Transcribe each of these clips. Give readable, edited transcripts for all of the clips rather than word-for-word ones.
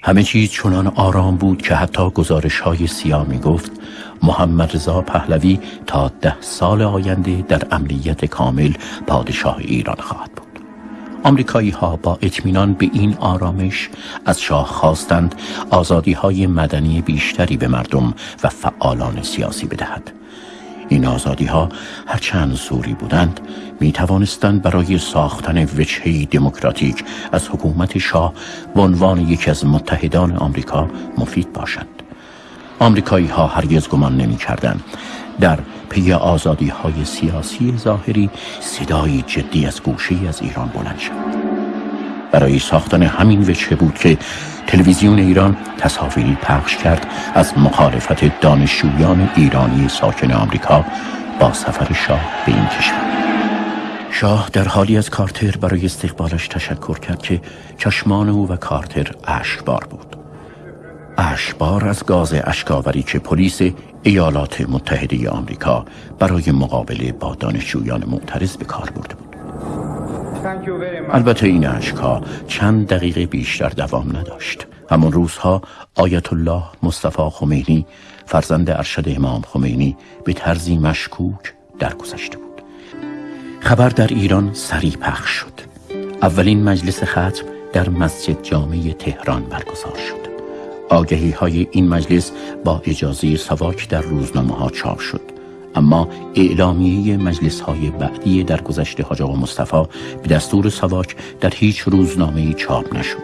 همه چیز چنان آرام بود که حتی گزارش‌های سیا می‌گفت محمد رضا پهلوی تا 10 سال آینده در امنیت کامل پادشاه ایران خواهد بود. آمریکایی‌ها با اطمینان به این آرامش از شاه خواستند آزادی‌های مدنی بیشتری به مردم و فعالان سیاسی بدهد. این آزادی‌ها هرچند زوری بودند می توانستند برای ساختن وجهه‌ای دموکراتیک از حکومت شاه به عنوان یکی از متحدان آمریکا مفید باشند. آمریکایی‌ها هرگز گمان نمی‌کردند در پی آزادی‌های سیاسی ظاهری صدایی جدی از گوشه‌ای از ایران بلند شد. برای ساختن همین وجهه بود که تلویزیون ایران تصاویری پخش کرد از مخالفت دانشجویان ایرانی ساکن آمریکا با سفر شاه به این کشور. شاه در حالی از کارتر برای استقبالش تشکر کرد که چشمان او و کارتر اشکبار بود. اشکبار از گاز اشکاوری که پلیس ایالات متحده آمریکا برای مقابله با دانشجویان معترض به کار برده بود. البته این اشک‌ها چند دقیقه بیشتر دوام نداشت. همون روزها آیت الله مصطفی خمینی فرزند ارشد امام خمینی به طرزی مشکوک درگذشته بود. خبر در ایران سریع پخش شد. اولین مجلس ختم در مسجد جامع تهران برگزار شد. آگهی‌های این مجلس با اجازه ساواک در روزنامه‌ها چاپ شد. اما اعلامیه مجلس‌های بعدی در گذشته حاج آقا مصطفی به دستور ساواک در هیچ روزنامه‌ای چاپ نشد.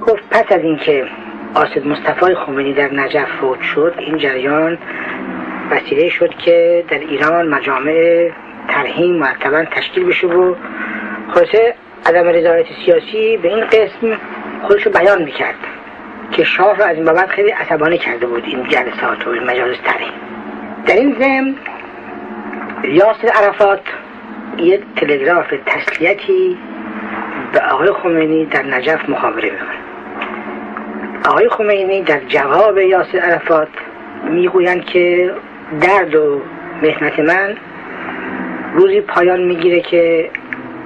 گفت پس از اینکه قاصد مصطفی خمینی در نجف فوت شد، این جریان وسیله شد که در ایران مجامع ترحیم مرتباً تشکیل بشه و خلاصه عدم رضایت سیاسی به این قسم خودشو بیان می‌کرد که شاه را از این بابت خیلی عصبانی کرده بود این جلسات و این مجالس ترحیم. در این ضمن یاسر عرفات یک تلگراف تسلیتی به آقای خمینی در نجف مخابره میکنه. آقای خمینی در جواب یاسر عرفات میگویند که درد و محنت من روزی پایان میگیره که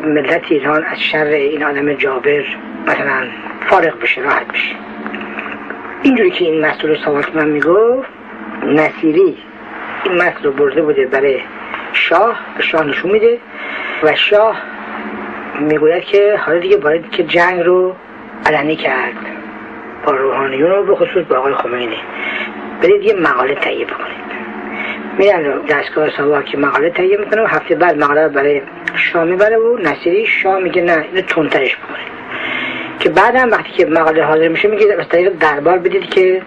ملت ایران از شر این آدم جابر مثلا فارغ بشه، راحت بشه. اینجوری که این مسئول ساواک من میگفت، نصیری این متن رو برده بوده برای شاه، به شاه نشون میده و شاه میگوید که حالا دیگه باید که جنگ رو علنی کرد با روحانیون و به خصوص با آقای خمینی، برید یه مقاله تهیه بکنید. میرن دستگاه ساواک مقاله تهیه میکنه و هفته بعد مقاله برای شاه میبره و نصیری شاه میگه نه اینو تندترش بکنید، که بعدم وقتی که مقاله حاضر میشه میگه از طریق دربار بدید که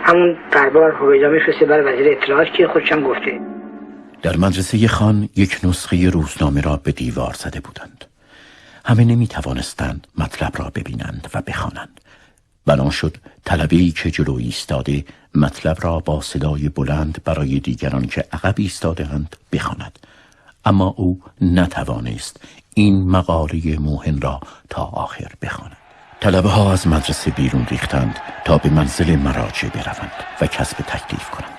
همون دربار هویدا میفرسته برای وزیر اطلاعات که خودشم گفته. در مدرسه خان یک نسخه روزنامه را به دیوار زده بودند. همه نمی توانستند مطلب را ببینند و بخوانند. بنا شد طلبه‌ای که جلو ایستاده مطلب را با صدای بلند برای دیگران که عقب ایستاده‌اند بخواند. اما او نتوانست این مقاله موهن را تا آخر بخواند. طلبه ها از مدرسه بیرون ریختند تا به منزل مراجع بروند و کسب تکلیف کنند.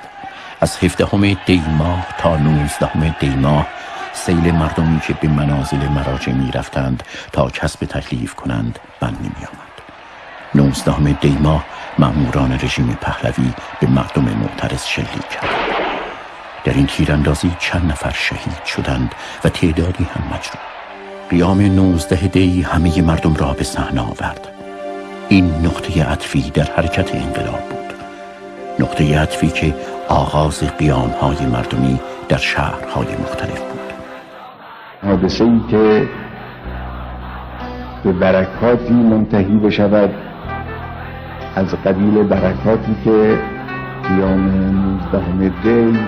از 17 دی ماه تا 19 دی ماه سیل مردمی که به منازل مراجع می رفتند تا کسب تکلیف کنند بند نمی آمد. 19 دی ماه مأموران رژیم پهلوی به مردم معترض شلیک کردند. در این تیراندازی چند نفر شهید شدند و تعدادی هم مجروح. قیام 19 دی همه مردم را به صحنه آورد. این نقطه عطفی در حرکت انقلاب بود. نقطه عطفی که آغاز قیام‌های مردمی در شهرهای مختلف بود. حادثه‌ای که به برکاتی منتهی بشود از قبیل برکاتی که قیام 19 دی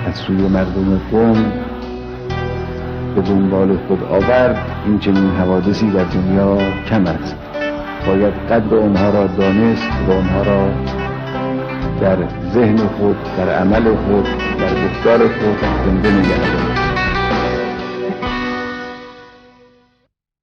از سوی مردم قم به دنبال خود آورد، این چنین حوادثی در دنیا کم است. باید قدر آنها را دانست و آنها را در ذهن خود، در عمل خود، در گفتار خود زنده نگه داشت.